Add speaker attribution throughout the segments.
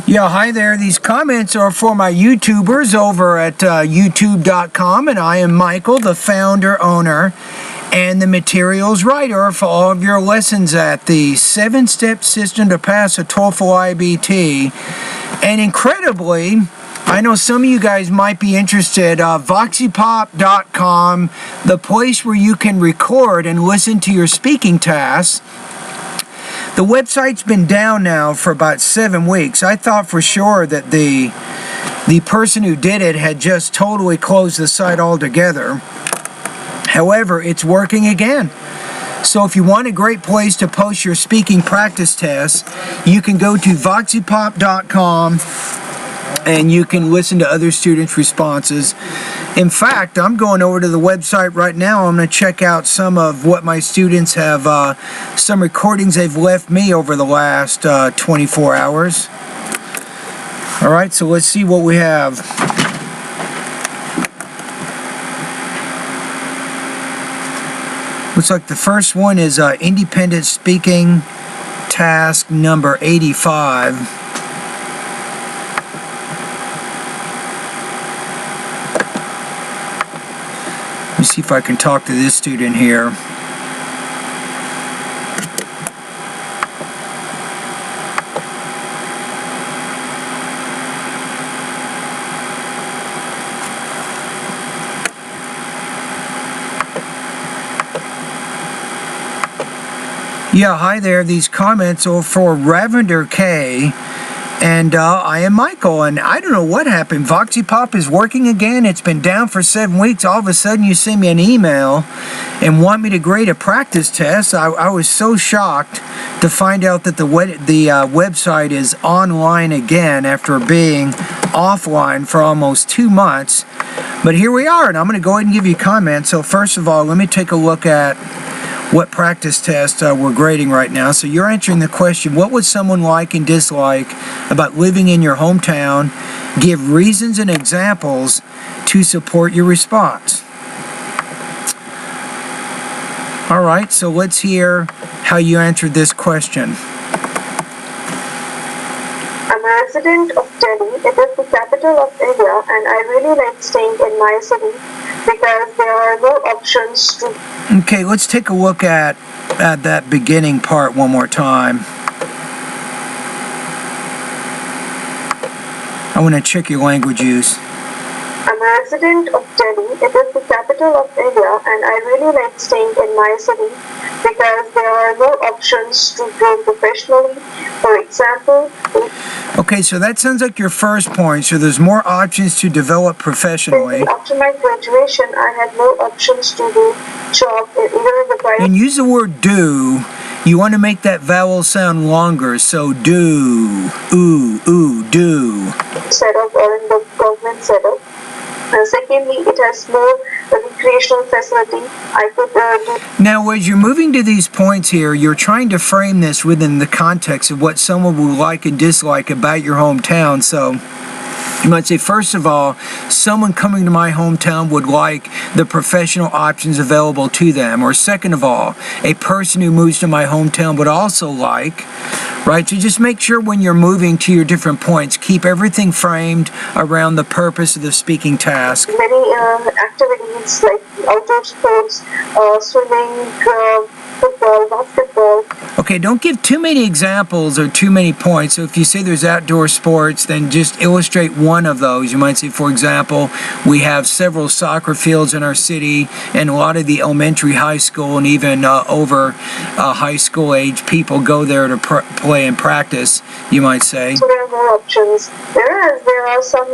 Speaker 1: Yeah, hi there. These comments are for my YouTubers over at youtube.com, and I am Michael, the founder, owner, and the materials writer for all of your lessons at the 7-step system to pass a TOEFL IBT. And incredibly, I know some of you guys might be interested, voxypop.com, the place where you can record and listen to your speaking tasks. The website's been down now for about 7 weeks. I thought for sure that the person who did it had just totally closed the site altogether. However, it's working again. So if you want a great place to post your speaking practice tests, you can go to voxypop.com and you can listen to other students' responses. In fact, I'm going over to the website right now. I'm going to check out some of what my students have, some recordings they've left me over the last 24 hours. All right, so let's see what we have. Looks like the first one is independent speaking task number 85. Let me see if I can talk to this student here. Yeah, hi there. These comments are for Ravinder K. And I am Michael, and I don't know what happened. VoxyPop is working again. It's been down for 7 weeks. All of a sudden, you send me an email and want me to grade a practice test. I was so shocked to find out that the website is online again after being offline for almost 2 months. But here we are, and I'm going to go ahead and give you comments. So first of all, let me take a look at what practice test we're grading right now. So you're answering the question, what would someone like and dislike about living in your hometown? Give reasons and examples to support your response. All right, so let's hear how you answered this question.
Speaker 2: I'm a resident of Delhi. It is the capital of India, and I really like staying in my city because there are no options to...
Speaker 1: Okay, let's take a look at that beginning part one more time. I want to check your language use.
Speaker 2: I'm a resident of Delhi. It is the capital of India, and I really like staying in my city because there are no options to grow professionally. For example...
Speaker 1: Okay, so that sounds like your first point. So there's more options to develop professionally.
Speaker 2: After my graduation, I had no options to do job either in the private...
Speaker 1: And use the word do. You want to make that vowel sound longer. So do, do.
Speaker 2: Setup or in the government setup. Secondly, it has more recreational facility. I could do...
Speaker 1: Now, as you're moving to these points here, you're trying to frame this within the context of what someone would like and dislike about your hometown. So you might say, first of all, someone coming to my hometown would like the professional options available to them. Or second of all, a person who moves to my hometown would also like, right? So just make sure when you're moving to your different points, keep everything framed around the purpose of the speaking task.
Speaker 2: Many activities like outdoor sports, swimming, football, basketball.
Speaker 1: Okay, don't give too many examples or too many points. So if you say there's outdoor sports, then just illustrate one of those. You might say, for example, we have several soccer fields in our city, and a lot of the elementary, high school, and even over high school age people go there to play and practice, you might say.
Speaker 2: So there are more options. Whereas there are some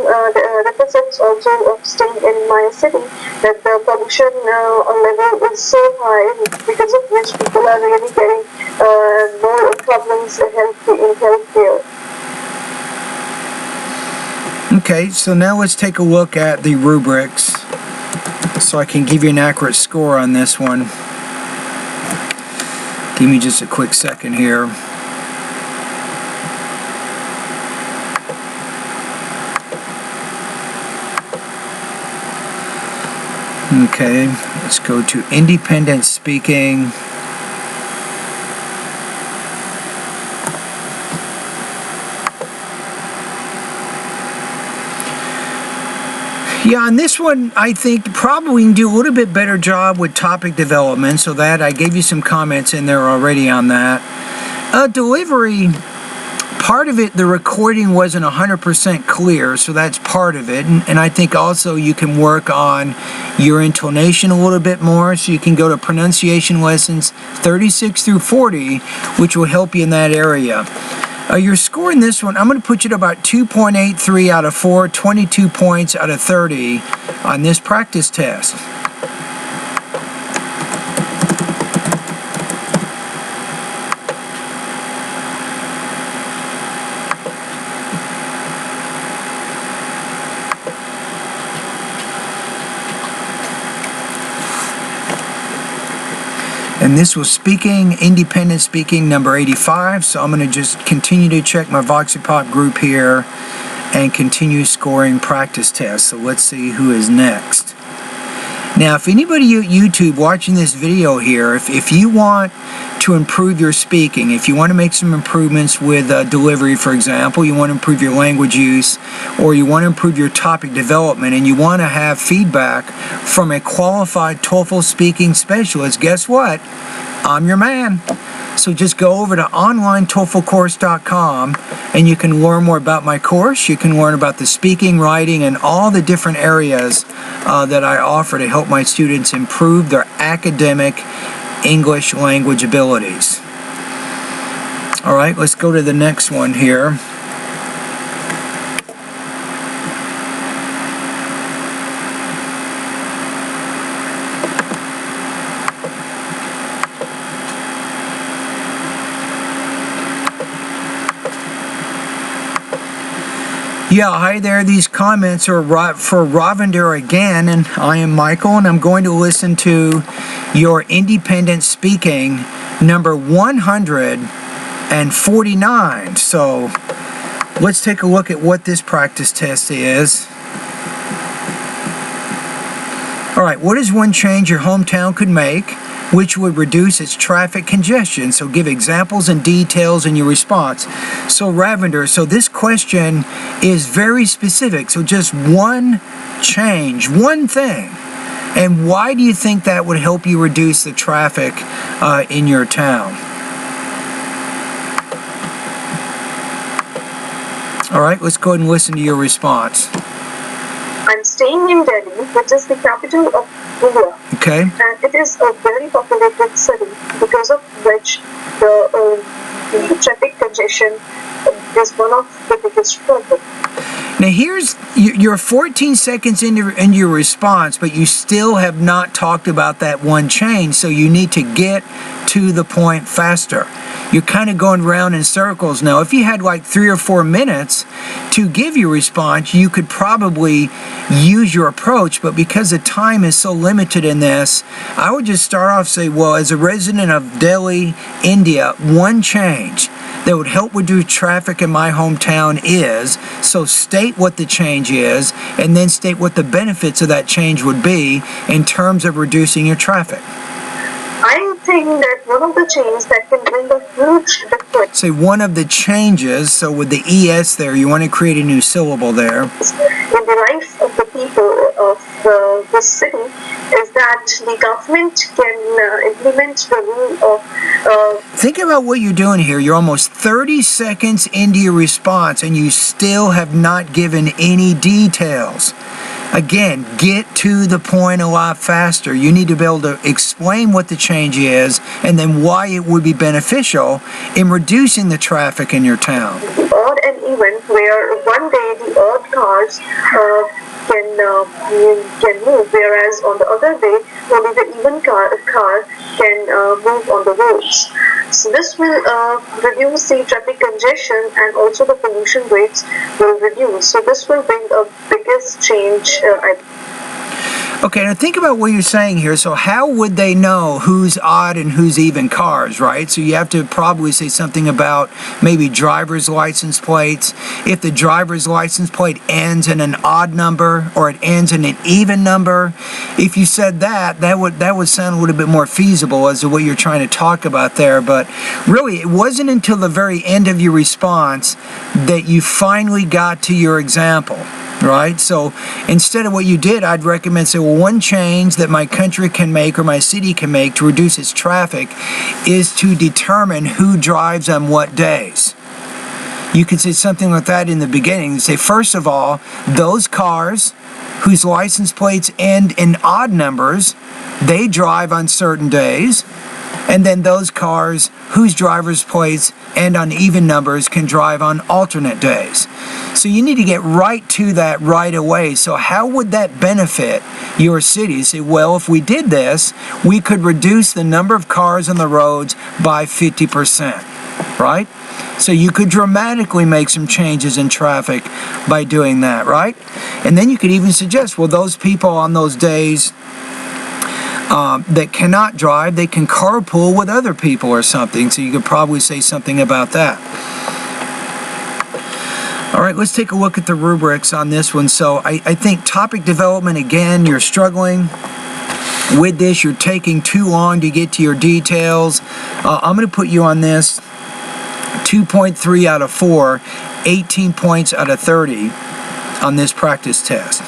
Speaker 2: deficits also of staying in my city, that the pollution level is so high, because of which people are really getting more problems in healthcare.
Speaker 1: Okay, so now let's take a look at the rubrics so I can give you an accurate score on this one. Give me just a quick second here. Okay, let's go to independent speaking. Yeah, on this one, I think probably we can do a little bit better job with topic development, so that I gave you some comments in there already on that. Delivery, part of it, the recording wasn't 100% clear, so that's part of it. And I think also you can work on your intonation a little bit more, so you can go to pronunciation lessons 36 through 40, which will help you in that area. Your score in this one, I'm going to put you at about 2.83 out of 4, 22 points out of 30 on this practice test. And this was speaking, independent speaking, number 85. So I'm going to just continue to check my VoxyPop group here and continue scoring practice tests. So let's see who is next. Now, if anybody at YouTube watching this video here, if you want to improve your speaking, if you want to make some improvements with delivery, for example, you want to improve your language use, or you want to improve your topic development, and you want to have feedback from a qualified TOEFL speaking specialist, guess what? I'm your man. So just go over to onlinetoeflcourse.com and you can learn more about my course. You can learn about the speaking, writing, and all the different areas that I offer to help my students improve their academic English language abilities. All right, let's go to the next one here. Yeah, hi there. These comments are for Ravinder again, and I am Michael, and I'm going to listen to your independent speaking number 149. So let's take a look at what this practice test is. All right, what is one change your hometown could make which would reduce its traffic congestion? So give examples and details in your response. So Ravinder, so this question is very specific. So just one change, one thing. And why do you think that would help you reduce the traffic in your town? All right, let's go ahead and listen to your response.
Speaker 2: I'm staying in Delhi, which is the capital of India.
Speaker 1: Okay.
Speaker 2: And it is a very populated city, because of which the traffic congestion is one of the biggest problems.
Speaker 1: Now here's, you're 14 seconds into your response, but you still have not talked about that one change, so you need to get to the point faster. You're kind of going around in circles now. If you had like 3 or 4 minutes to give your response, you could probably use your approach, but because the time is so limited in this, I would just start off say, well, as a resident of Delhi, India, one change that would help reduce traffic in my hometown is, so state what the change is, and then state what the benefits of that change would be in terms of reducing your traffic.
Speaker 2: I think that one of the changes that can bring a huge difference.
Speaker 1: Say one of the changes, so with the ES there, you want to create a new syllable there.
Speaker 2: In the life of the people of this city is that the government can implement the rule of...
Speaker 1: Think about what you're doing here. You're almost 30 seconds into your response and you still have not given any details. Again, get to the point a lot faster. You need to be able to explain what the change is and then why it would be beneficial in reducing the traffic in your town.
Speaker 2: The odd and even, where one day the odd cars can move, whereas on the other day only the even car can move on the roads. So this will reduce the traffic congestion, and also the pollution rates will reduce. So this will bring a biggest change.
Speaker 1: Okay, now think about what you're saying here. So how would they know who's odd and who's even cars, right? So you have to probably say something about maybe driver's license plates. If the driver's license plate ends in an odd number or it ends in an even number, if you said that would sound a little bit more feasible as to what you're trying to talk about there. But really, it wasn't until the very end of your response that you finally got to your example. right? So instead of what you did, I'd recommend, say, well, one change that my country can make or my city can make to reduce its traffic is to determine who drives on what days. You could say something like that in the beginning. Say, first of all, those cars whose license plates end in odd numbers, they drive on certain days. And then those cars whose driver's plates end on even numbers can drive on alternate days. So you need to get right to that right away. So how would that benefit your city? You say, well, if we did this, we could reduce the number of cars on the roads by 50%, right? So you could dramatically make some changes in traffic by doing that, right? And then you could even suggest, well, those people on those days that cannot drive, they can carpool with other people or something. So you could probably say something about that. All right, let's take a look at the rubrics on this one. So I think topic development, again, you're struggling with this. You're taking too long to get to your details. I'm going to put you on this 2.3 out of 4, 18 points out of 30 on this practice test.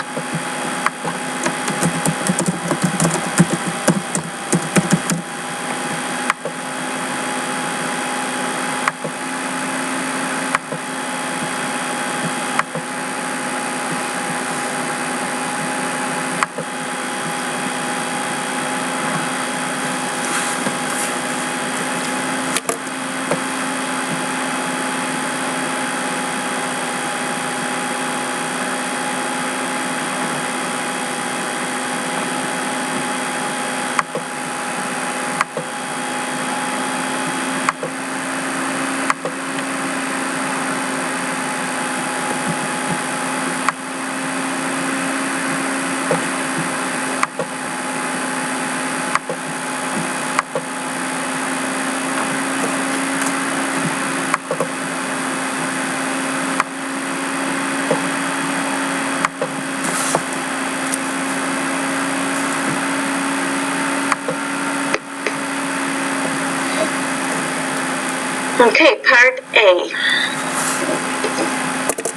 Speaker 2: Okay, part A.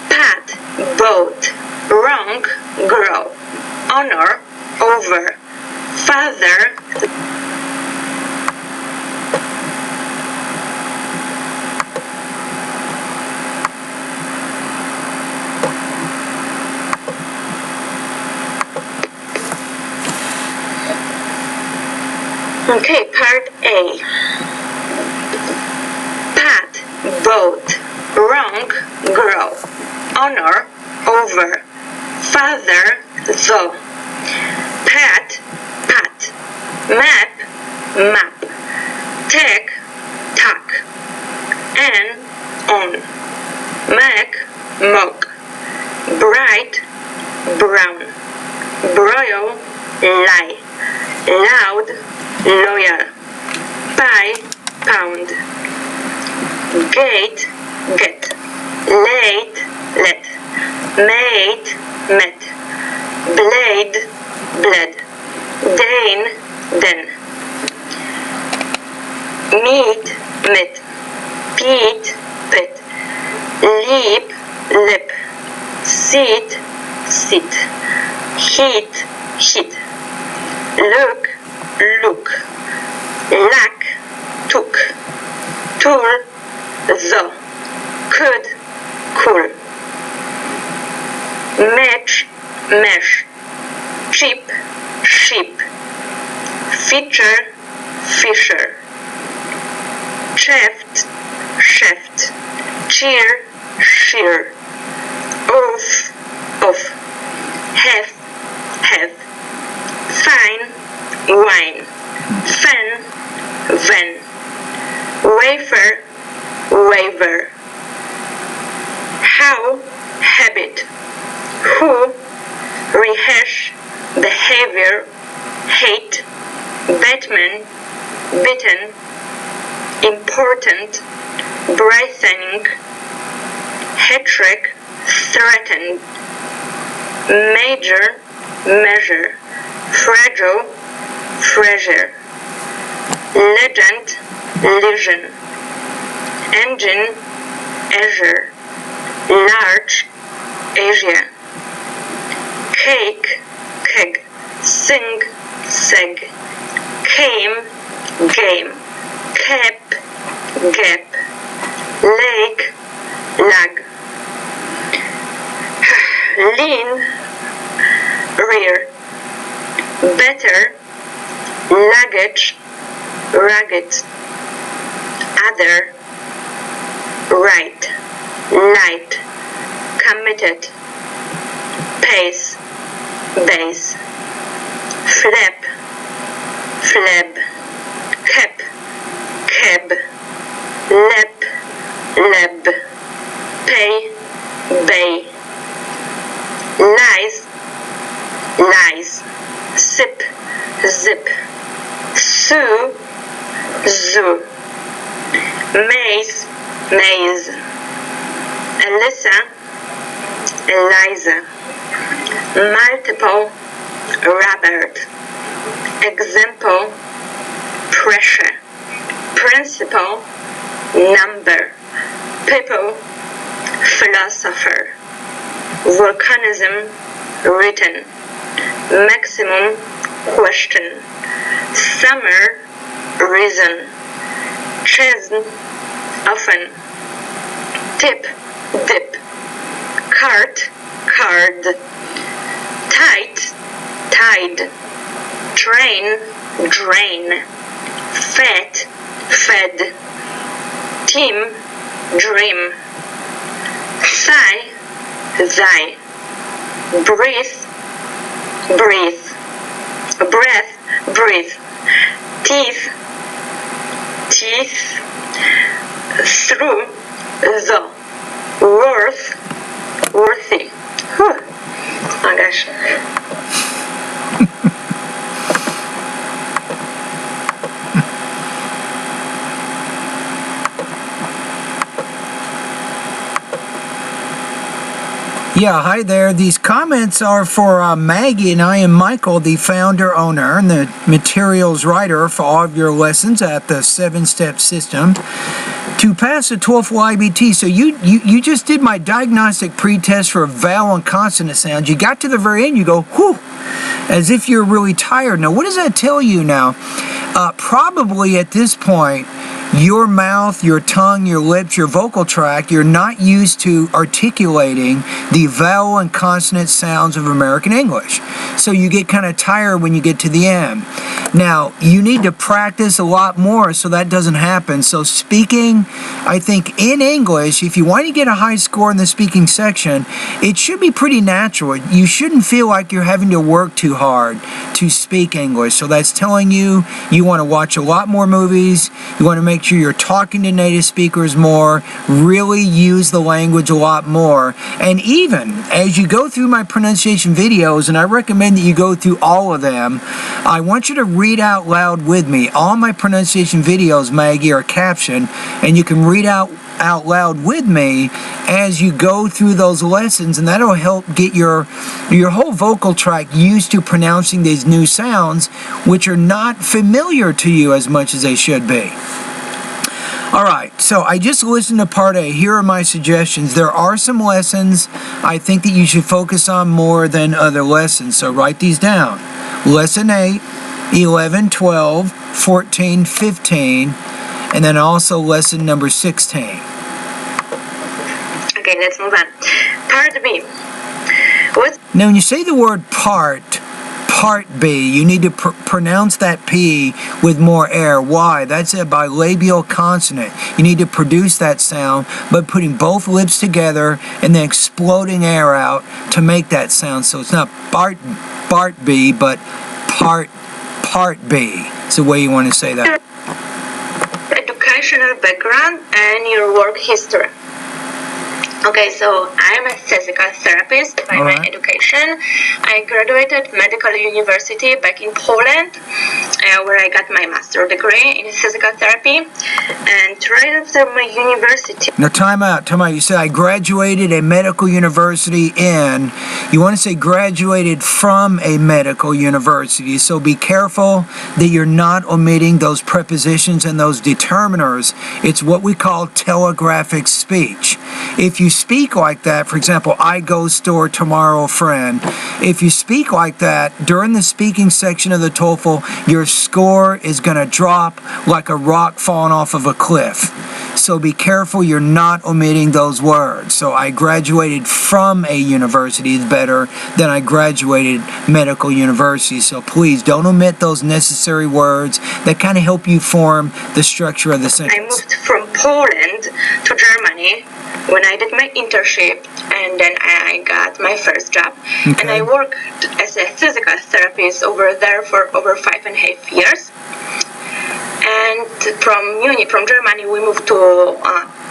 Speaker 2: Pat, boat, wrong, grow, honor, over, father, Okay, part A. Pat, boat, wrong, grow, honor, over, father, though. Pat, pat, map, map, take, tack, and on, make, mock, bright, brown, broil, lie, loud, loyal, pie, pound, gate, get, late, let, mate, met, blade, bled, Dane, den, meet, met, Pete, pet, leap, lip, sit, sit, hit, hit, look, look, lack, took, tool, the, could, cool, match, mesh, cheap, sheep, feature, fisher, shaft, shaft, cheer, shear, off, off, have, fine, wine, fan, van, wafer, waver, how, habit, who, rehash, behavior, hate, Batman, bitten, important, brightening, hat-trick, threatened, major, measure, fragile, treasure, legend, legion, engine, azure, large, Asia, cake, keg, sing, seg, came, game, cap, gap, lake, lag, lean, rear, better, luggage, rugged, other, right, light, committed, pace, base, flap, flab, cap, cab, lap, lab, pay, bay, lies, lies, sip, zip, sue, zoo, maze, maze, Alyssa, Eliza, multiple, Robert, example, pressure, principle, number, people, philosopher, volcanism, written, maximum, question, summer, reason, chase, often, tip, dip, cart, card, tight, tide, train, drain, fat, fed, team, dream, sigh, thy, breathe, breathe, breath, breathe, teeth, teeth, through, the, worth, worthy. Whew. Oh my gosh.
Speaker 1: Yeah, hi there. These comments are for Maggie, and I am Michael, the founder, owner, and the materials writer for all of your lessons at the 7-Step System to pass the TOEFL IBT. So you just did my diagnostic pretest for vowel and consonant sounds. You got to the very end, you go, whew, as if you're really tired. Now, what does that tell you now? Probably at this point, your mouth, your tongue, your lips, your vocal tract, you're not used to articulating the vowel and consonant sounds of American English. So you get kind of tired when you get to the end. Now, you need to practice a lot more so that doesn't happen. So speaking, I think in English, if you want to get a high score in the speaking section, it should be pretty natural. You shouldn't feel like you're having to work too hard to speak English. So that's telling you you want to watch a lot more movies, you want to make sure you're talking to native speakers more, really use the language a lot more. And even as you go through my pronunciation videos, and I recommend that you go through all of them, I want you to read out loud with me. All my pronunciation videos, Maggie, are captioned, and you can read out loud with me as you go through those lessons, and that'll help get your whole vocal tract used to pronouncing these new sounds, which are not familiar to you as much as they should be. All right, so I just listened to part A. Here are my suggestions. There are some lessons I think that you should focus on more than other lessons, so write these down. Lesson 8, 11, 12, 14, 15, and then also lesson number 16.
Speaker 2: Okay, let's move on. Part B.
Speaker 1: Now, when you say the word part B, you need to pronounce that P with more air. Why? That's a bilabial consonant. You need to produce that sound by putting both lips together and then exploding air out to make that sound. So it's not Bart B, but part B. It's the way you want to say that.
Speaker 2: Educational background and your work history. Okay, so I'm a physical therapist by my education. I graduated medical university back in Poland. where I got my master's degree in physical therapy, and right after my university.
Speaker 1: Now, time out. You said I graduated a medical university in. You want to say graduated from a medical university. So be careful that you're not omitting those prepositions and those determiners. It's what we call telegraphic speech. If you speak like that, for example, I go store tomorrow, friend. If you speak like that during the speaking section of the TOEFL, your score is going to drop like a rock falling off of a cliff. So be careful you're not omitting those words. So I graduated from a university is better than I graduated medical university. So please don't omit those necessary words that kind of help you form the structure of the sentence.
Speaker 2: I moved from Poland to Germany when I did my internship, and then I got my first job.
Speaker 1: Okay.
Speaker 2: And I worked as a physical therapist over there for over 5.5 years. And from Germany, we moved to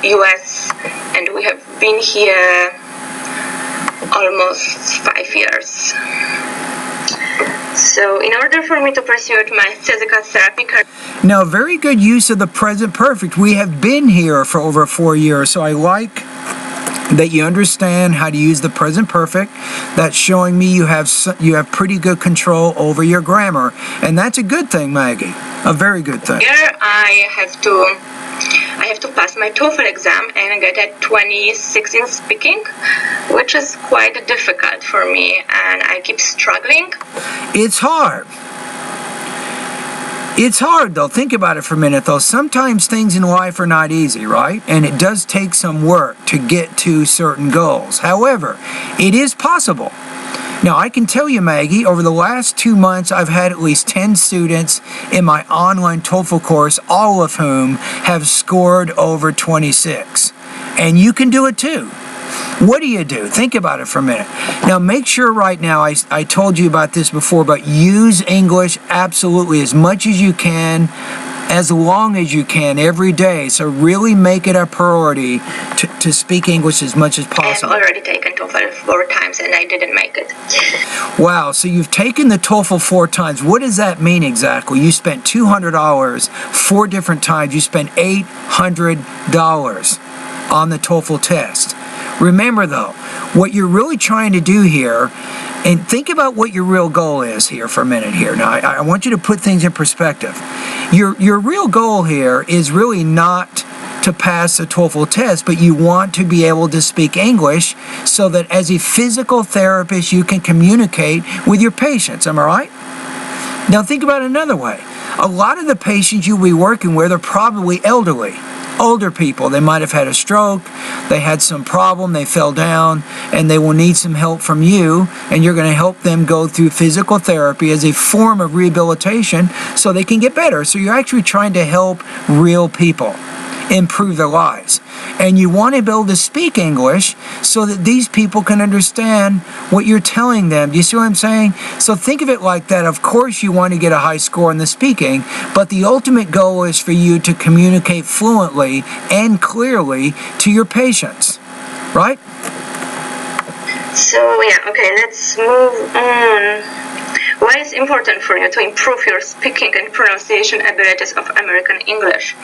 Speaker 2: US, and we have been here almost 5 years. So in order for me to pursue my physical therapy career.
Speaker 1: Now, very good use of the present perfect. We have been here for over 4 years, so I like that you understand how to use the present perfect. That's showing me you have pretty good control over your grammar, and that's a good thing, Maggie. A very good thing.
Speaker 2: Here I have to pass my TOEFL exam and get a 26 in speaking, which is quite difficult for me, and I keep struggling.
Speaker 1: It's hard. It's hard, though. Think about it for a minute, though. Sometimes things in life are not easy, right? And it does take some work to get to certain goals. However, it is possible. Now, I can tell you, Maggie, over the last 2 months, I've had at least 10 students in my online TOEFL course, all of whom have scored over 26. And you can do it too. What do? Think about it for a minute. Now, make sure right now, I told you about this before, but use English absolutely as much as you can, as long as you can, every day. So really make it a priority to speak English as much as possible.
Speaker 2: I've already taken TOEFL 4 times and I didn't make it.
Speaker 1: Wow, so you've taken the TOEFL 4 times. What does that mean exactly? You spent $200 4 different times. You spent $800 on the TOEFL test. Remember, though, what you're really trying to do here, and think about what your real goal is here for a minute here. Now, I want you to put things in perspective. Your real goal here is really not to pass the TOEFL test, but you want to be able to speak English so that as a physical therapist, you can communicate with your patients. Am I right? Now, think about it another way. A lot of the patients you'll be working with are probably elderly. Older people. They might have had a stroke, they had some problem, they fell down, and they will need some help from you, and you're going to help them go through physical therapy as a form of rehabilitation so they can get better. So you're actually trying to help real people improve their lives. And you want to be able to speak English so that these people can understand what you're telling them. Do you see what I'm saying? So think of it like that. Of course you want to get a high score in the speaking, but the ultimate goal is for you to communicate fluently and clearly to your patients. Right?
Speaker 2: So yeah, okay, let's move on. Why is it important for you to improve your speaking and pronunciation abilities of American English?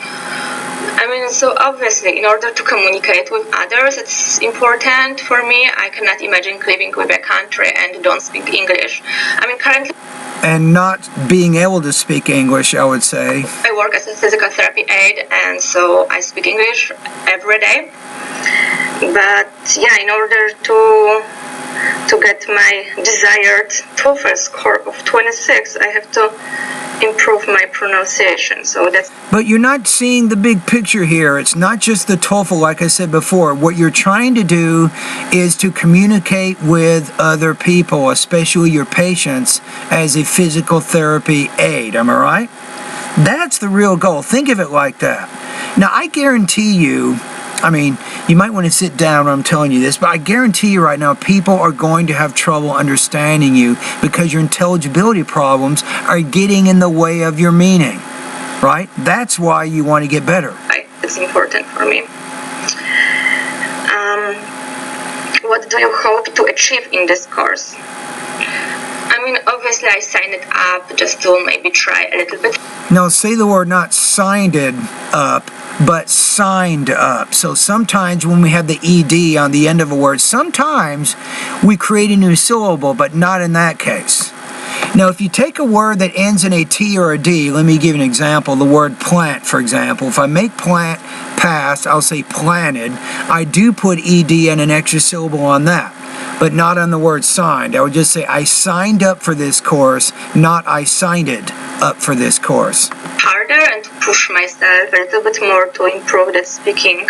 Speaker 2: I mean, so obviously, in order to communicate with others, it's important for me. I cannot imagine living with a country and don't speak English. I mean, currently...
Speaker 1: And not being able to speak English, I would say.
Speaker 2: I work as a physical therapy aide, and so I speak English every day. But yeah, in order to get my desired TOEFL score of 26, I have to improve my pronunciation. So that's.
Speaker 1: But you're not seeing the big picture here. It's not just the TOEFL, like I said before. What you're trying to do is to communicate with other people, especially your patients, as a physical therapy aide. Am I right? That's the real goal. Think of it like that. Now, I guarantee you, I mean, you might want to sit down when I'm telling you this, but I guarantee you right now, people are going to have trouble understanding you because your intelligibility problems are getting in the way of your meaning, right? That's why you want to get better.
Speaker 2: It's important for me. What do you hope to achieve in this course? I mean,
Speaker 3: Obviously, I signed it up just to maybe try a little bit.
Speaker 1: Now, say the word not signed it up, but signed up. So sometimes when we have the ED on the end of a word, sometimes we create a new syllable, but not in that case. Now, if you take a word that ends in a T or a D, let me give you an example. The word plant, for example. If I make plant past, I'll say planted. I do put ED and an extra syllable on that, but not on the word signed. I would just say I signed up for this course, not I signed it up for this course.
Speaker 3: Harder and to push myself a little bit more to improve the speaking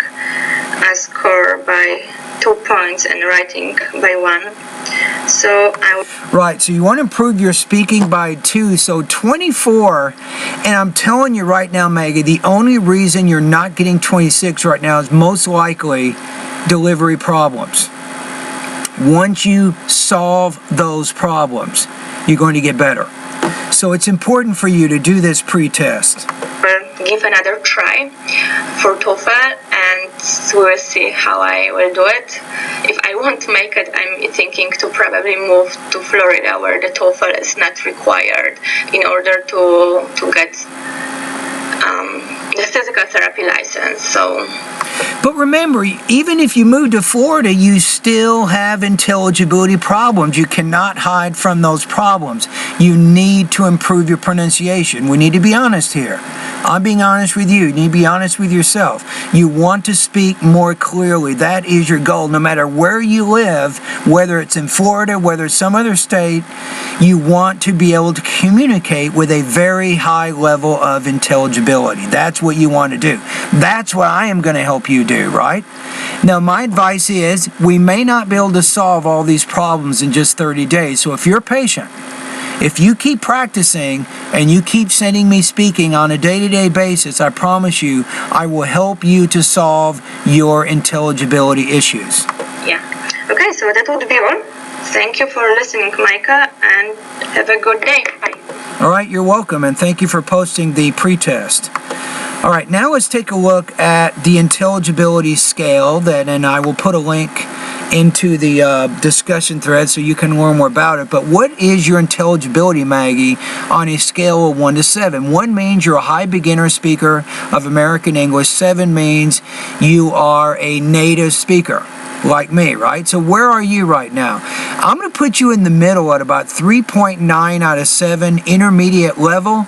Speaker 3: score by 2 points and writing by 1. So
Speaker 1: Right, so you want to improve your speaking by 2, so 24, and I'm telling you right now, Maggie, the only reason you're not getting 26 right now is most likely delivery problems. Once you solve those problems, you're going to get better. So it's important for you to do this pre-test.
Speaker 3: Give another try for TOEFL, and we'll see how I will do it. If I won't make it, I'm thinking to probably move to Florida, where the TOEFL is not required in order to get the physical therapy license.
Speaker 1: But remember, even if you move to Florida, you still have intelligibility problems. You cannot hide from those problems. You need to improve your pronunciation. We need to be honest here. I'm being honest with you. You need to be honest with yourself. You want to speak more clearly. That is your goal. No matter where you live, whether it's in Florida, whether it's some other state, you want to be able to communicate with a very high level of intelligibility. That's what you want to do. That's what I am going to help you do, right? Now, my advice is we may not be able to solve all these problems in just 30 days. So if you're patient, if you keep practicing and you keep sending me speaking on a day-to-day basis, I promise you, I will help you to solve your intelligibility issues.
Speaker 3: Yeah. Okay, so that would be all. Thank you for listening, Micah, and have a good day. Bye.
Speaker 1: All right, you're welcome, and thank you for posting the pretest. All right, now let's take a look at the intelligibility scale, and I will put a link into the discussion thread so you can learn more about it. But what is your intelligibility, Maggie, on a scale of 1 to 7? 1 means you're a high beginner speaker of American English. 7 means you are a native speaker, like me, right? So where are you right now? I'm going to put you in the middle at about 3.9 out of 7, intermediate level.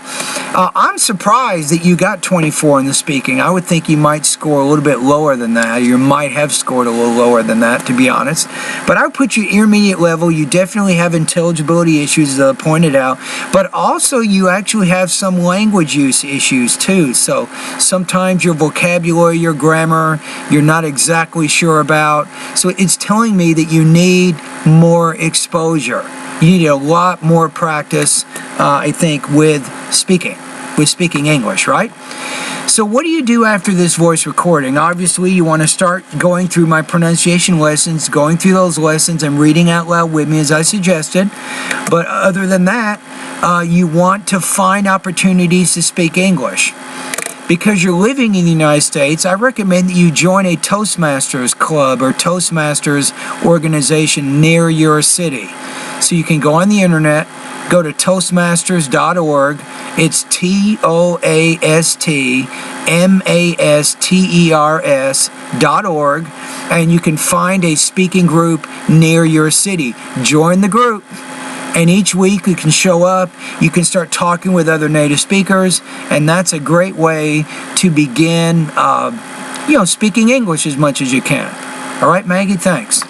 Speaker 1: I'm surprised that you got 24 in the speaking. I would think you might score a little bit lower than that. You might have scored a little lower than that, to be honest. But I would put you intermediate level. You definitely have intelligibility issues, as I pointed out. But also you actually have some language use issues too. So sometimes your vocabulary, your grammar, you're not exactly sure about. So it's telling me that you need more exposure. You need a lot more practice, I think, with speaking English, right? So what do you do after this voice recording? Obviously, you want to start going through my pronunciation lessons, going through those lessons and reading out loud with me as I suggested. But other than that, you want to find opportunities to speak English. Because you're living in the United States, I recommend that you join a Toastmasters club or Toastmasters organization near your city. So you can go on the internet, go to toastmasters.org. It's TOASTMASTERS.org, and you can find a speaking group near your city. Join the group. And each week you can show up, you can start talking with other native speakers, and that's a great way to begin, speaking English as much as you can. All right, Maggie, thanks.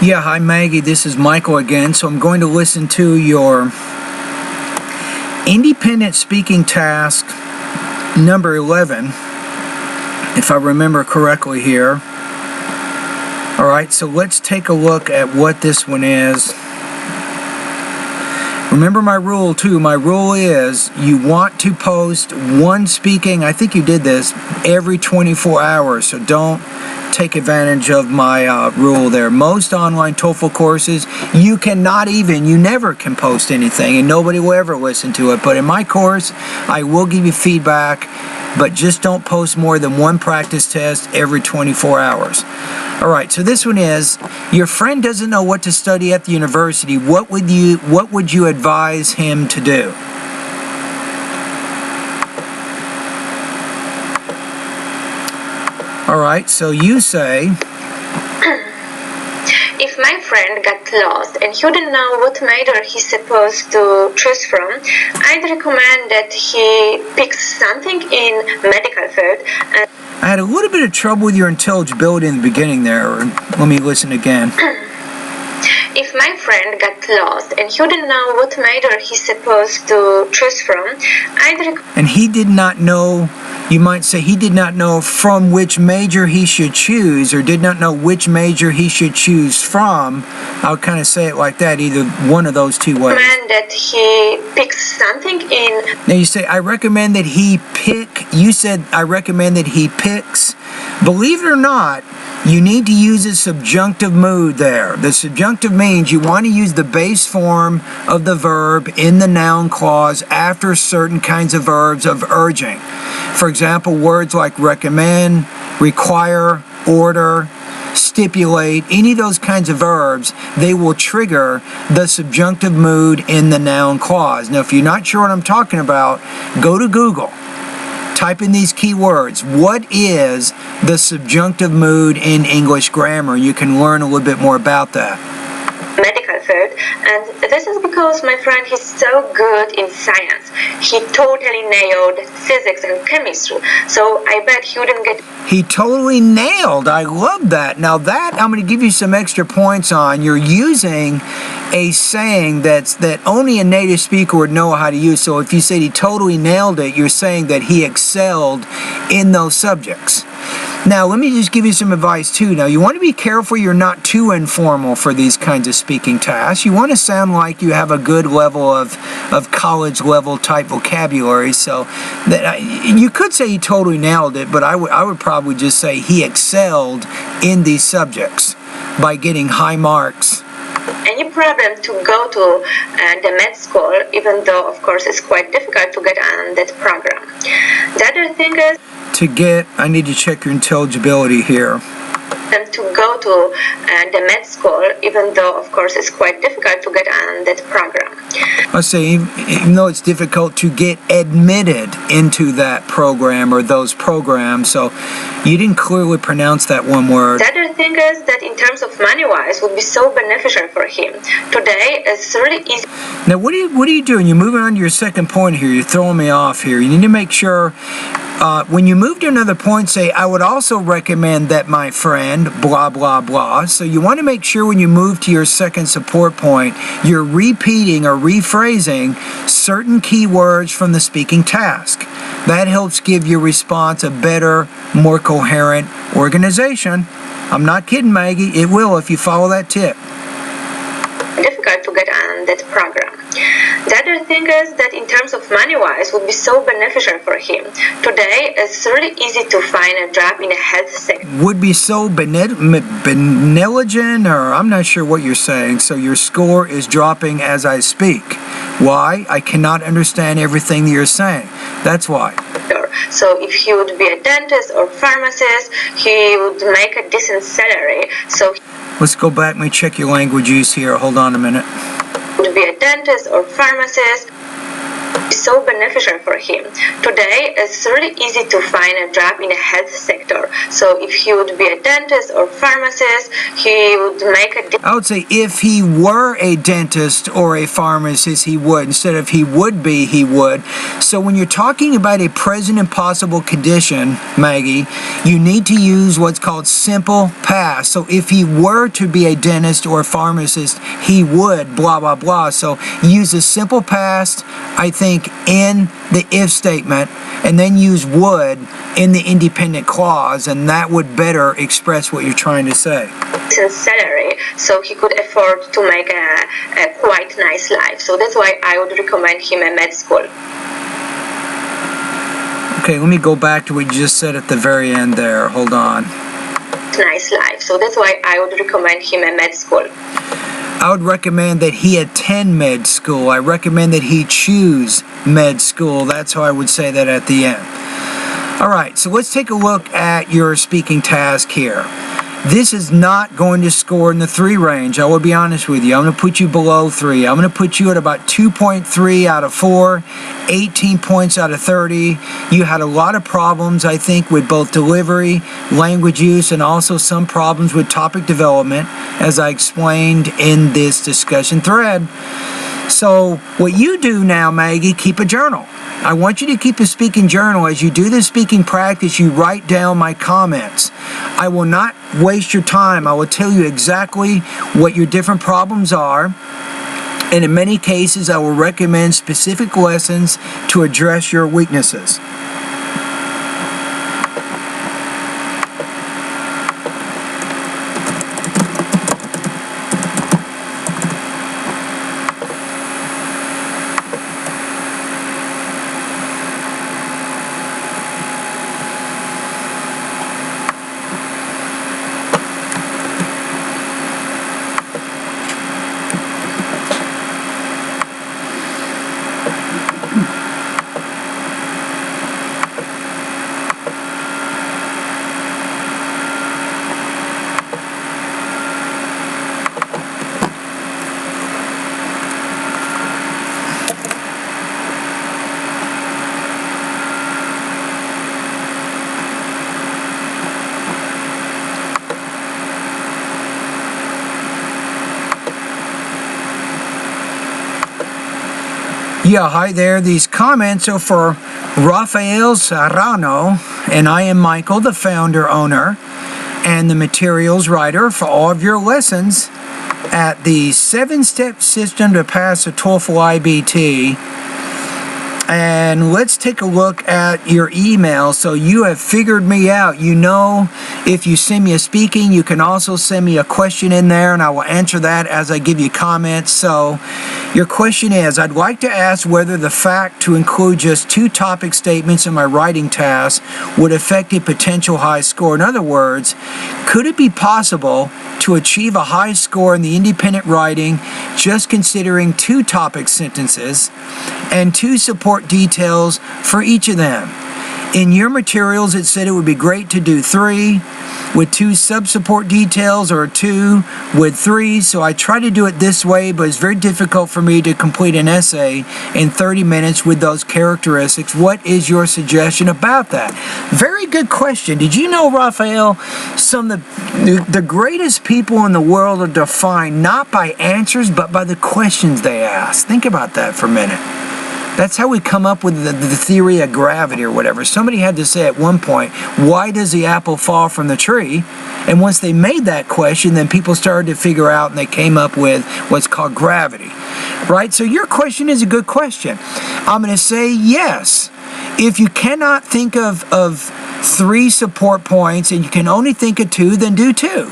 Speaker 1: Yeah, hi Maggie, this is Michael again. So I'm going to listen to your independent speaking task number 11, if I remember correctly here. All right, so let's take a look at what this one is. Remember my rule too. My rule is you want to post one speaking, I think you did this, every 24 hours. So don't take advantage of my rule there. Most online TOEFL courses, you never can post anything and nobody will ever listen to it. But in my course, I will give you feedback, but just don't post more than one practice test every 24 hours. All right, so this one is, your friend doesn't know what to study at the university. What would you advise him to do? All right, so you say,
Speaker 3: if my friend got lost and he didn't know what major he's supposed to choose from, I'd recommend that he picks something in medical field.
Speaker 1: I had a little bit of trouble with your intelligibility in the beginning there. Let me listen again.
Speaker 3: If my friend got lost and he didn't know what major he's supposed to choose from,
Speaker 1: and he did not know, you might say he did not know from which major he should choose, or did not know which major he should choose from. I'll kind of say it like that, either one of those two ways.
Speaker 3: Recommend that he picks something in.
Speaker 1: Now you say, I recommend that he pick, you said, I recommend that he picks. Believe it or not, you need to use a subjunctive mood there. The subjunctive means you want to use the base form of the verb in the noun clause after certain kinds of verbs of urging. For example, words like recommend, require, order, stipulate, any of those kinds of verbs, they will trigger the subjunctive mood in the noun clause. Now, if you're not sure what I'm talking about, go to Google. Type in these keywords. What is the subjunctive mood in English grammar? You can learn a little bit more about that.
Speaker 3: Medical field, and this is because my friend is so good in science. He totally nailed physics and chemistry, so I bet he wouldn't get.
Speaker 1: He totally nailed. I love that. Now that I'm going to give you some extra points on. You're using a saying that only a native speaker would know how to use. So if you said he totally nailed it, you're saying that he excelled in those subjects. Now, let me just give you some advice, too. Now, you want to be careful you're not too informal for these kinds of speaking tasks. You want to sound like you have a good level of college-level type vocabulary. So you could say he totally nailed it, but I would probably just say he excelled in these subjects by getting high marks.
Speaker 3: Any problem to go to the med school, even though, of course, it's quite difficult to get on that program. The other thing is,
Speaker 1: I need to check your intelligibility here.
Speaker 3: To go to the med school, even though, of course, it's quite difficult to get on that program.
Speaker 1: I say, even though it's difficult to get admitted into that program or those programs, so you didn't clearly pronounce that one word.
Speaker 3: The other thing is that in terms of money-wise, would be so beneficial for him. Today, it's really easy.
Speaker 1: Now, what are you doing? You're moving on to your second point here. You're throwing me off here. You need to make sure when you move to another point, say, I would also recommend that my friend, blah, blah, blah. So you want to make sure when you move to your second support point, you're repeating or rephrasing certain keywords from the speaking task. That helps give your response a better, more coherent organization. I'm not kidding, Maggie. It will if you follow that tip.
Speaker 3: Difficult to get on that program. The other thing is that in terms of money-wise, would be so beneficial for him. Today, it's really easy to find a job in the health sector.
Speaker 1: Would be so benevolent, or I'm not sure what you're saying. So your score is dropping as I speak. Why? I cannot understand everything that you're saying. That's why.
Speaker 3: So if he would be a dentist or pharmacist, he would make a decent salary. So
Speaker 1: let's go back and check your language use here. Hold on a minute.
Speaker 3: Would be a dentist or pharmacist, so beneficial for him. Today, it's really easy to find a job in the health sector. So if he would be a dentist or pharmacist, he would make a
Speaker 1: I would say if he were a dentist or a pharmacist, he would. Instead of he would be, he would. So when you're talking about a present and possible condition, Maggie, you need to use what's called simple past. So if he were to be a dentist or a pharmacist, he would, blah, blah, blah. So use the simple past, I think, in the if statement, and then use would in the independent clause, and that would better express what you're trying to say.
Speaker 3: Salary, so he could afford to make a quite nice life. So that's why I would recommend him a med school.
Speaker 1: Okay, let me go back to what you just said at the very end there. Hold on.
Speaker 3: Nice life. So that's why I would recommend him a med school.
Speaker 1: I would recommend that he attend med school. I recommend that he choose med school. That's how I would say that at the end. All right, so let's take a look at your speaking task here. This is not going to score in the 3 range. I will be honest with you. I'm going to put you below 3. I'm going to put you at about 2.3 out of 4, 18 points out of 30. You had a lot of problems, I think, with both delivery, language use, and also some problems with topic development, as I explained in this discussion thread. So what you do now, Maggie, keep a journal. I want you to keep a speaking journal. As you do the speaking practice, you write down my comments. I will not waste your time. I will tell you exactly what your different problems are. And in many cases, I will recommend specific lessons to address your weaknesses. Yeah, hi there. These comments are for Rafael Serrano, and I am Michael, the founder, owner, and the materials writer for all of your lessons at the 7-step system to pass a TOEFL IBT. And let's take a look at your email. So you have figured me out. You know, if you send me a speaking, you can also send me a question in there, and I will answer that as I give you comments. So your question is, I'd like to ask whether the fact to include just 2 topic statements in my writing task would affect a potential high score. In other words, could it be possible to achieve a high score in the independent writing just considering 2 topic sentences and 2 support details for each of them? In your materials, it said it would be great to do 3 with 2 sub-support details or 2 with 3. So I try to do it this way, but it's very difficult for me to complete an essay in 30 minutes with those characteristics. What is your suggestion about that? Very good question. Did you know, Raphael, some of the greatest people in the world are defined not by answers, but by the questions they ask? Think about that for a minute. That's how we come up with the theory of gravity or whatever. Somebody had to say at one point, why does the apple fall from the tree? And once they made that question, then people started to figure out, and they came up with what's called gravity. Right? So your question is a good question. I'm going to say yes. If you cannot think of 3 support points and you can only think of 2, then do 2.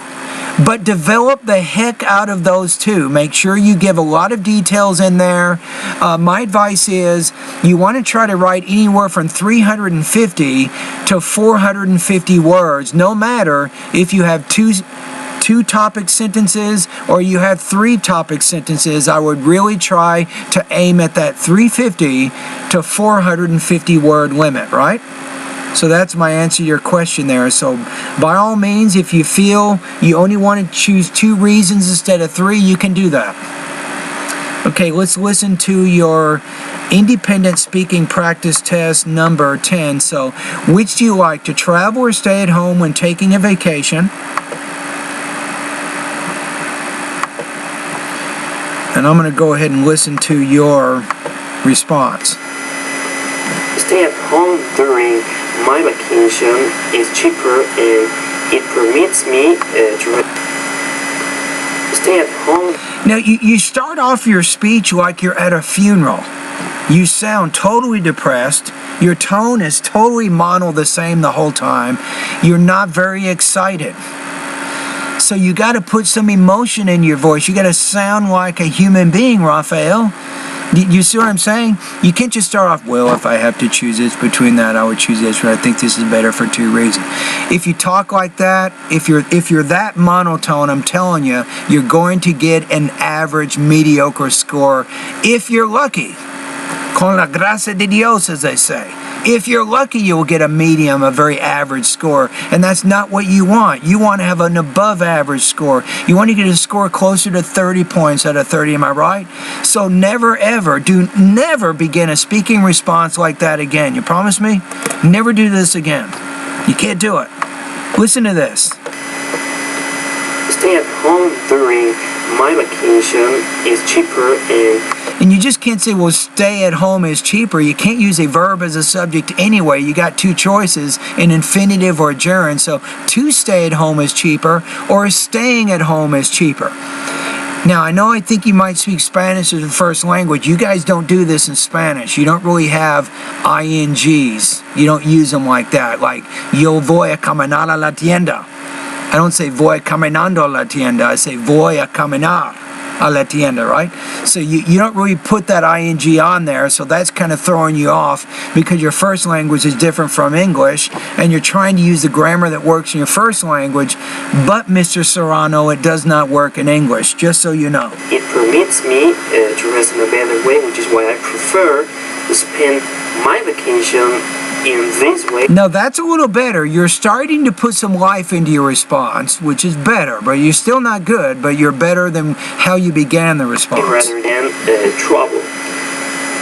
Speaker 1: But develop the heck out of those 2. Make sure you give a lot of details in there. My advice is you want to try to write anywhere from 350 to 450 words, no matter if you have 2 topic sentences or you have 3 topic sentences. I would really try to aim at that 350 to 450 word limit, right? So that's my answer to your question there. So by all means, if you feel you only want to choose 2 reasons instead of 3, you can do that. Okay, let's listen to your independent speaking practice test number 10. So, which do you like, to travel or stay at home when taking a vacation? And I'm going to go ahead and listen to your response.
Speaker 4: Stay at home during my vacation is cheaper and it permits me to stay at home.
Speaker 1: Now, you start off your speech like you're at a funeral. You sound totally depressed. Your tone is totally mono the same the whole time. You're not very excited. So you got to put some emotion in your voice. You got to sound like a human being, Raphael. You see what I'm saying? You can't just start off, well, if I have to choose this between that, I would choose this, but I think this is better for 2 reasons. If you talk like that, if you're that monotone, I'm telling you, you're going to get an average, mediocre score if you're lucky. Con la gracia de Dios, as they say. If you're lucky, you'll get a medium, a very average score. And that's not what you want. You want to have an above average score. You want to get a score closer to 30 points out of 30, am I right? So never never begin a speaking response like that again. You promise me? Never do this again. You can't do it. Listen to this.
Speaker 4: Stay at home during my vacation is cheaper
Speaker 1: and you just can't say, well, stay at home is cheaper. You can't use a verb as a subject anyway. You got 2 choices, an infinitive or a gerund. So to stay at home is cheaper, or staying at home is cheaper. Now, I think you might speak Spanish as a first language. You guys don't do this in Spanish. You don't really have INGs. You don't use them like that. Like, yo voy a caminar a la tienda. I don't say voy caminando a la tienda. I say voy a caminar a la tienda, right? So you don't really put that ing on there, so that's kind of throwing you off because your first language is different from English, and you're trying to use the grammar that works in your first language, but Mr. Serrano, it does not work in English, just so you know.
Speaker 4: It permits me to rest in a better way, which is why I prefer to spend my vacation in this way.
Speaker 1: Now that's a little better. You're starting to put some life into your response, which is better, but you're still not good, but you're better than how you began the response.
Speaker 4: Rather than trouble.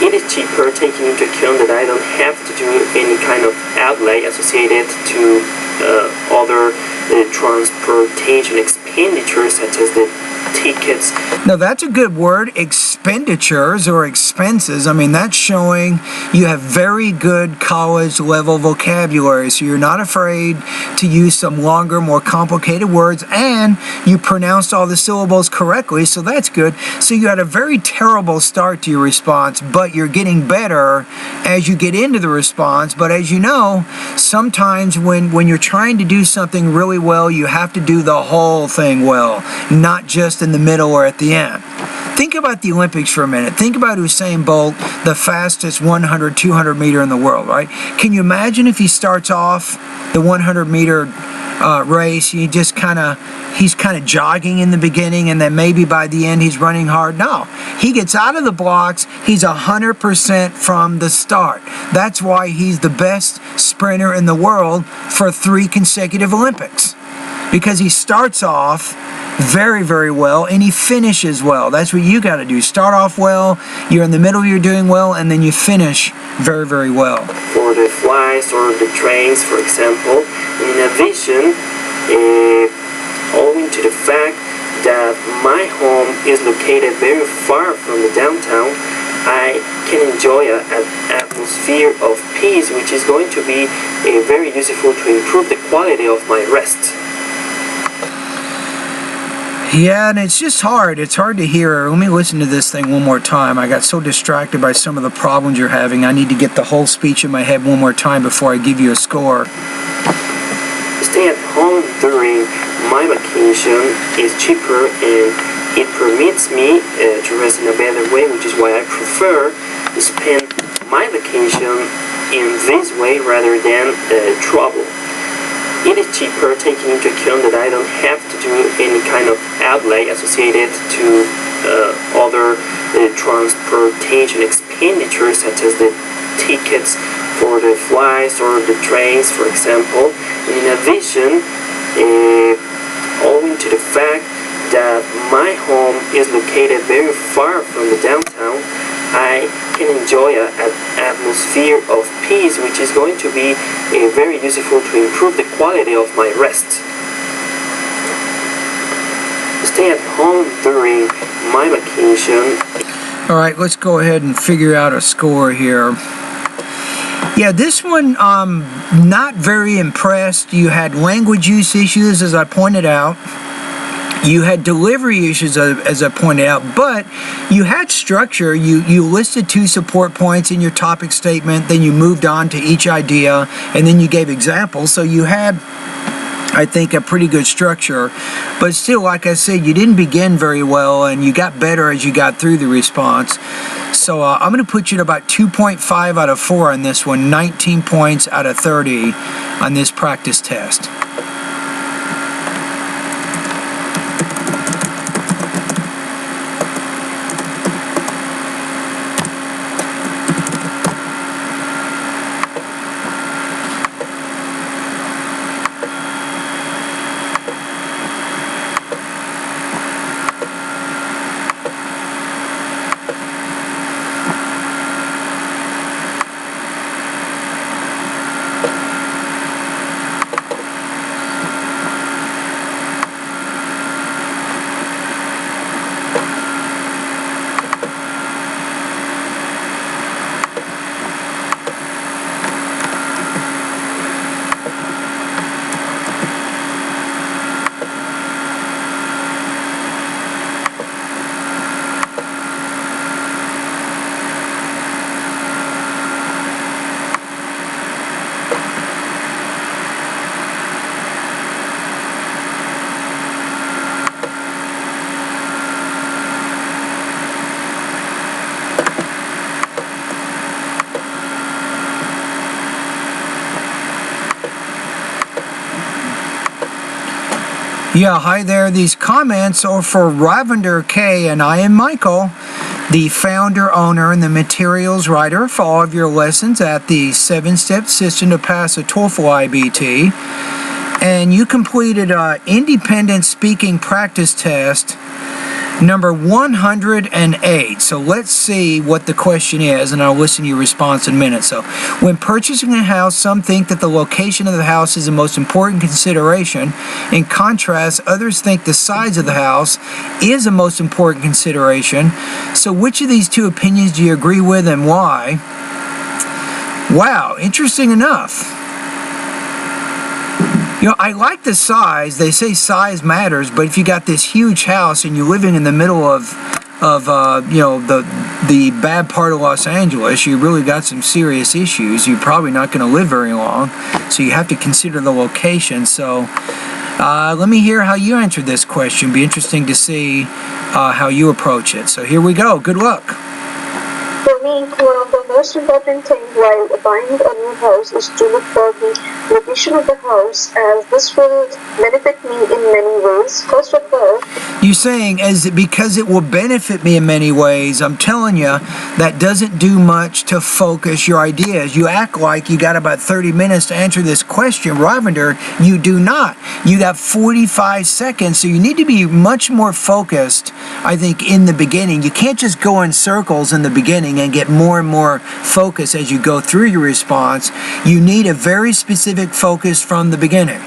Speaker 4: It is cheaper taking into account that I don't have to do any kind of outlay associated to other transportation expenditures such as the tickets.
Speaker 1: Now that's a good word, expenditures or expenses. I mean, that's showing you have very good college level vocabulary, so you're not afraid to use some longer, more complicated words, and you pronounced all the syllables correctly, so that's good. So you had a very terrible start to your response, but you're getting better as you get into the response. But as you know, sometimes when you're trying to do something really well, you have to do the whole thing well, not just in the middle or at the end. Think about the Olympics for a minute. Think about Usain Bolt, the fastest 100, 200 meter in the world, right? Can you imagine if he starts off the 100 meter race, he's kind of jogging in the beginning, and then maybe by the end he's running hard? No, he gets out of the blocks. He's 100% from the start. That's why he's the best sprinter in the world for 3 consecutive Olympics, because he starts off very, very well, and he finishes well. That's what you got to do. Start off well, you're in the middle, you're doing well, and then you finish very, very well.
Speaker 4: For the flights or the trains, for example. In addition, owing to the fact that my home is located very far from the downtown, I can enjoy an atmosphere of peace, which is going to be very useful to improve the quality of my rest.
Speaker 1: Yeah, and it's just hard. It's hard to hear. Let me listen to this thing one more time. I got so distracted by some of the problems you're having. I need to get the whole speech in my head one more time before I give you a score.
Speaker 4: Stay at home during my vacation is cheaper, and it permits me to rest in a better way, which is why I prefer to spend my vacation in this way rather than travel. It is cheaper taking into account that I don't have to do any kind of outlay associated to other transportation expenditures such as the tickets for the flights or the trains, for example. And in addition, owing to the fact that my home is located very far from the downtown, I can enjoy an atmosphere of peace, which is going to be very useful to improve the quality of my rest. Stay at home during my vacation.
Speaker 1: All right, let's go ahead and figure out a score here. Yeah, this one, not very impressed. You had language use issues, as I pointed out. You had delivery issues, as I pointed out, but you had structure. You listed 2 support points in your topic statement, then you moved on to each idea, and then you gave examples. So you had, I think, a pretty good structure. But still, like I said, you didn't begin very well, and you got better as you got through the response. So I'm going to put you at about 2.5 out of 4 on this one, 19 points out of 30 on this practice test. Yeah, hi there. These comments are for Ravinder K, and I am Michael, the founder, owner, and the materials writer for all of your lessons at the 7-step system to pass a TOEFL IBT. And you completed an independent speaking practice test number 108. So let's see what the question is, and I'll listen to your response in a minute. So, when purchasing a house, some think that the location of the house is the most important consideration. In contrast, others think the size of the house is the most important consideration. So which of these 2 opinions do you agree with, and why? Wow, interesting enough. You know, I like the size. They say size matters, but if you got this huge house and you're living in the middle of you know, the bad part of Los Angeles, you really got some serious issues. You're probably not going to live very long, so you have to consider the location. So let me hear how you answered this question. Be interesting to see how you approach it. So here we go. Good luck.
Speaker 2: For me, one of the most important things while buying a new house is to look for the location of the house, as this will benefit me in many ways. First of all,
Speaker 1: you're saying because it will benefit me in many ways. I'm telling you, that doesn't do much to focus your ideas. You act like you got about 30 minutes to answer this question, Ravinder. You do not. You got 45 seconds, so you need to be much more focused, I think, in the beginning. You can't just go in circles in the beginning and get more and more focus as you go through your response. You need a very specific focus from the beginning.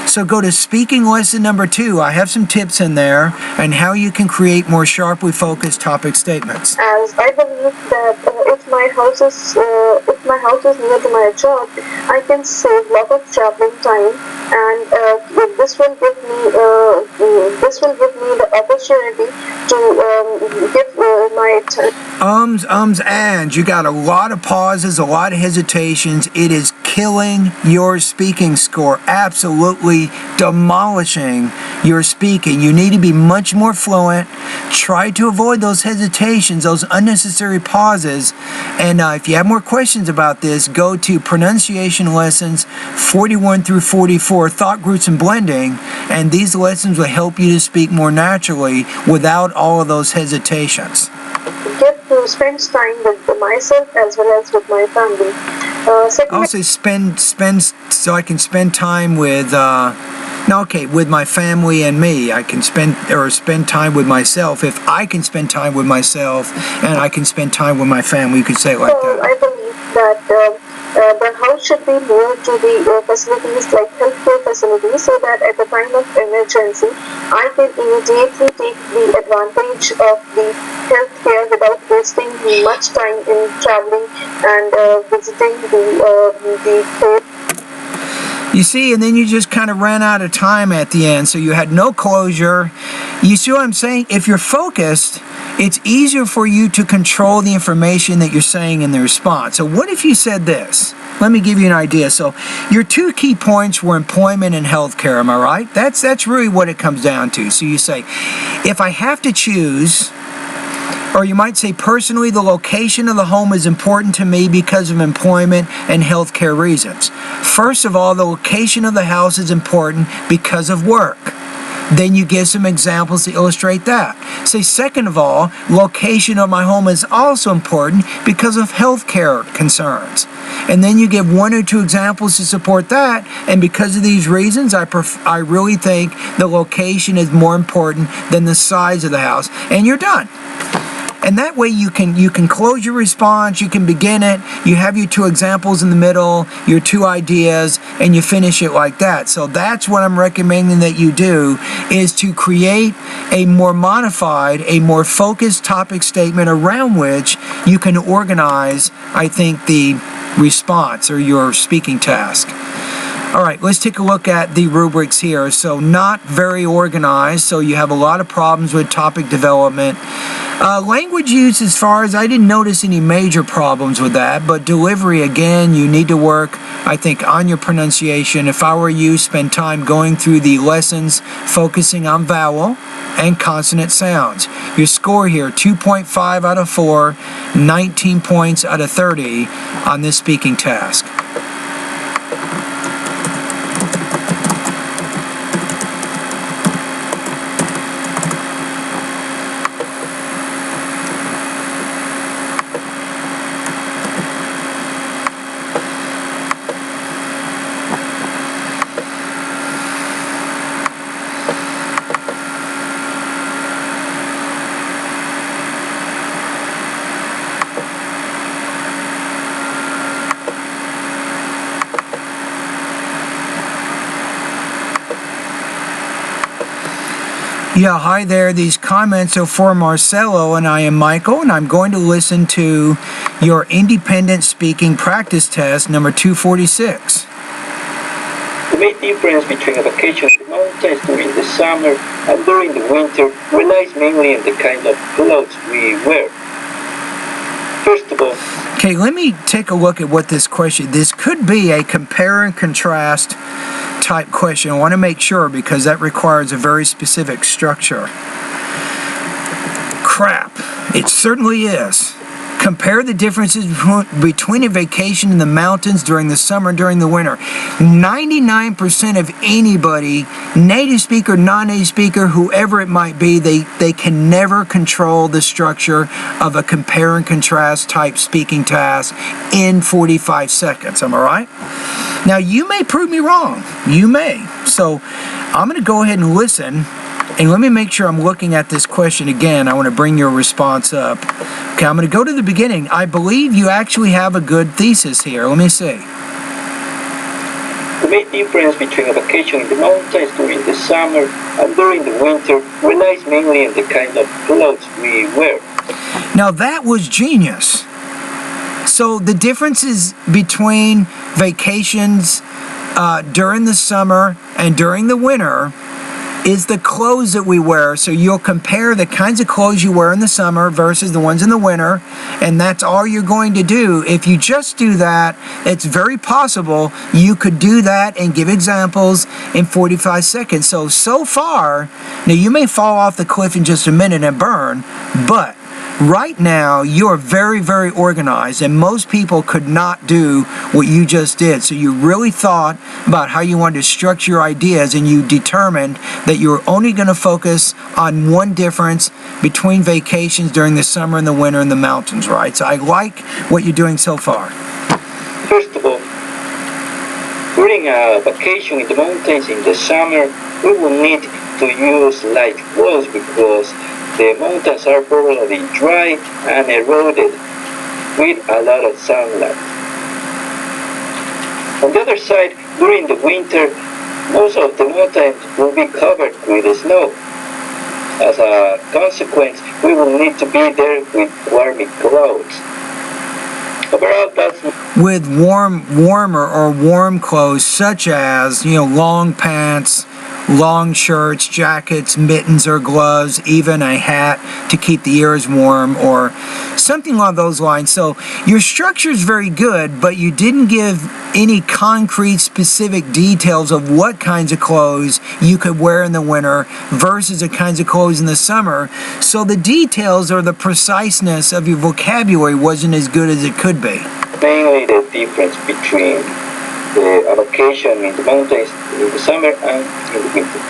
Speaker 1: So go to speaking lesson number 2. I have some tips in there on how you can create more sharply focused topic statements.
Speaker 2: As I believe that if my house is near to my job, I can save a lot of traveling time, and this will give me the opportunity to give my time.
Speaker 1: And you got a lot of pauses, a lot of hesitations. It is killing your speaking score. Absolutely demolishing your speaking. You need to be much more fluent. Try to avoid those hesitations, those unnecessary pauses. And if you have more questions about this, go to pronunciation lessons 41 through 44, thought groups and blending, and these lessons will help you to speak more naturally without all of those hesitations.
Speaker 2: Get to spend time with myself as well as with my family.
Speaker 1: Also, spend so I can spend time with Now, okay, with my family and me, I can spend time with myself. If I can spend time with myself and I can spend time with my family, you could say it like
Speaker 2: So
Speaker 1: that.
Speaker 2: I believe that the house should be moved to the facilities like healthcare facilities, so that at the time of emergency, I can immediately take the advantage of the healthcare without wasting much time in traveling and visiting the care.
Speaker 1: You see, and then you just kind of ran out of time at the end, so you had no closure. You see what I'm saying? If you're focused, it's easier for you to control the information that you're saying in the response. So what if you said this? Let me give you an idea. So your two key points were employment and healthcare, am I right? That's really what it comes down to. So you say, if I have to choose, or you might say, personally, the location of the home is important to me because of employment and healthcare reasons. First of all, the location of the house is important because of work. Then you give some examples to illustrate that. Say, second of all, location of my home is also important because of healthcare concerns. And then you give one or two examples to support that. And because of these reasons, I really think the location is more important than the size of the house. And you're done. And that way you can close your response, you can begin it, you have your two examples in the middle, your two ideas, and you finish it like that. So that's what I'm recommending that you do, is to create a more modified, a more focused topic statement around which you can organize, I think, the response or your speaking task. All right, let's take a look at the rubrics here. So not very organized, so you have a lot of problems with topic development. Language use, as far as I didn't notice any major problems with that, but delivery, again, you need to work, I think, on your pronunciation. If I were you, spend time going through the lessons, focusing on vowel and consonant sounds. Your score here, 2.5 out of 4, 19 points out of 30 on this speaking task. Yeah, hi there. These comments are for Marcelo, and I am Michael, and I'm going to listen to your independent speaking practice test number 246.
Speaker 4: The main difference between a vacation in the mountains during the summer and during the winter relies mainly on the kind of clothes we wear. First of all,
Speaker 1: okay, let me take a look at what this question, this could be a compare and contrast type question. I want to make sure, because that requires a very specific structure. Crap, it certainly is. Compare the differences between a vacation in the mountains during the summer and during the winter. 99% of anybody, native speaker, non-native speaker, whoever it might be, they can never control the structure of a compare and contrast type speaking task in 45 seconds. Am I right? Now, you may prove me wrong. You may. So I'm going to go ahead and listen. And let me make sure I'm looking at this question again. I want to bring your response up. Okay, I'm going to go to the beginning. I believe you actually have a good thesis here. Let me see.
Speaker 4: the main difference between a vacation in the mountains during the summer and during the winter relies mainly on the kind of clothes we wear.
Speaker 1: Now that was genius. So the differences between vacations during the summer and during the winter is the clothes that we wear. So you'll compare the kinds of clothes you wear in the summer versus the ones in the winter, and that's all you're going to do. If you just do that, it's very possible you could do that and give examples in 45 seconds. So far, now you may fall off the cliff in just a minute and burn, but right now, you're very, very organized, and most people could not do what you just did. So you really thought about how you wanted to structure your ideas, and you determined that you were only going to focus on one difference between vacations during the summer and the winter in the mountains, right? So I like what you're doing so far.
Speaker 4: First of all, we're
Speaker 5: during a vacation in the mountains in the summer, we will need to use light clothes because the mountains are probably dry and eroded with a lot of sunlight. On the other side, during the winter, most of the mountains will be covered with snow. As a consequence, we will need to be there with warm clothes. Overall, that's
Speaker 1: With warm clothes, such as, long pants, long shirts, jackets, mittens or gloves, even a hat to keep the ears warm, or something along those lines. So your structure is very good, but you didn't give any concrete specific details of what kinds of clothes you could wear in the winter versus the kinds of clothes in the summer. So the details or the preciseness of your vocabulary wasn't as good as it could be.
Speaker 5: mainly the difference between a vacation in the mountains in the summer and in the winter.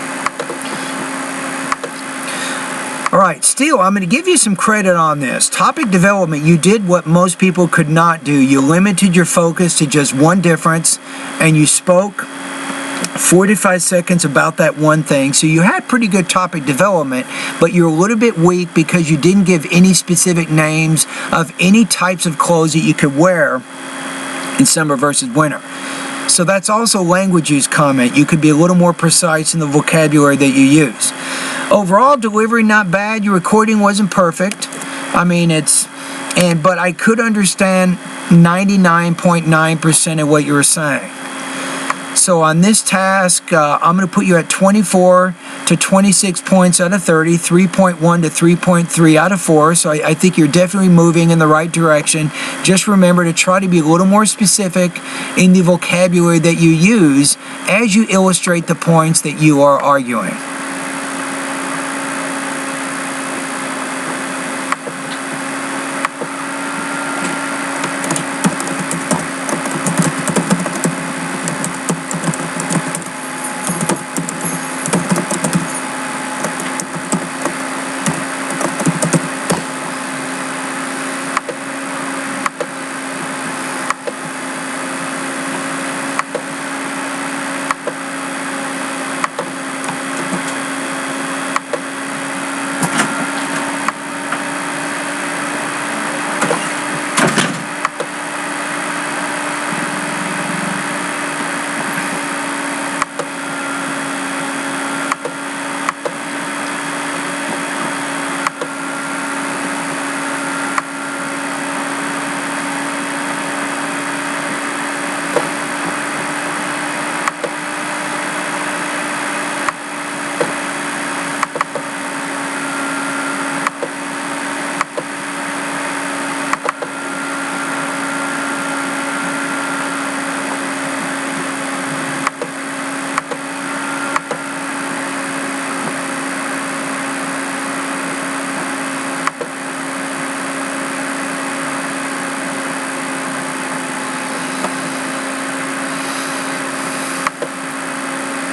Speaker 1: All right, Steele, I'm going to give you some credit on this. Topic development, you did what most people could not do. You limited your focus to just one difference, and you spoke 45 seconds about that one thing. So you had pretty good topic development, but you're a little bit weak because you didn't give any specific names of any types of clothes that you could wear in summer versus winter. So that's also language use comment. You could be a little more precise in the vocabulary that you use. Overall, delivery not bad. Your recording wasn't perfect. But I could understand 99.9% of what you were saying. So on this task, I'm going to put you at 24 to 26 points out of 30, 3.1 to 3.3 out of 4. So I think you're definitely moving in the right direction. Just remember to try to be a little more specific in the vocabulary that you use as you illustrate the points that you are arguing.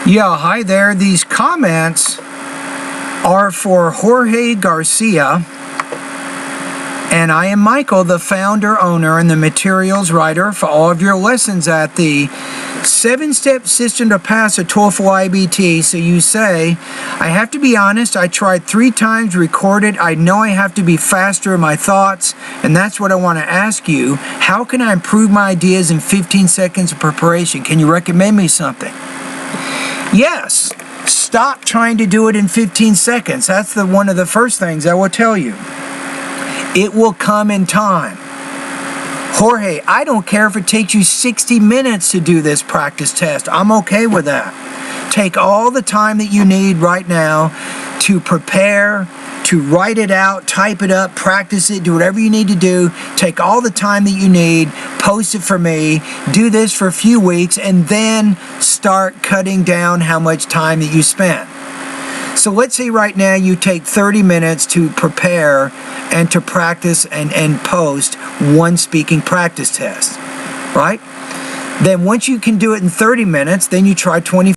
Speaker 1: Yeah, hi there. These comments are for Jorge Garcia, and I am Michael, the founder, owner, and the materials writer for all of your lessons at the 7-step system to pass a TOEFL IBT. So you say, I have to be honest, I tried 3 times, recorded, I know I have to be faster in my thoughts, and that's what I want to ask you. How can I improve my ideas in 15 seconds of preparation? Can you recommend me something? Yes, stop trying to do it in 15 seconds. That's one of the first things I will tell you. It will come in time. Jorge, I don't care if it takes you 60 minutes to do this practice test. I'm okay with that. Take all the time that you need right now to prepare, to write it out, type it up, practice it, do whatever you need to do. Take all the time that you need, post it for me, do this for a few weeks, and then start cutting down how much time that you spend. So let's say right now you take 30 minutes to prepare and to practice and post one speaking practice test, right? Then once you can do it in 30 minutes, then you try 20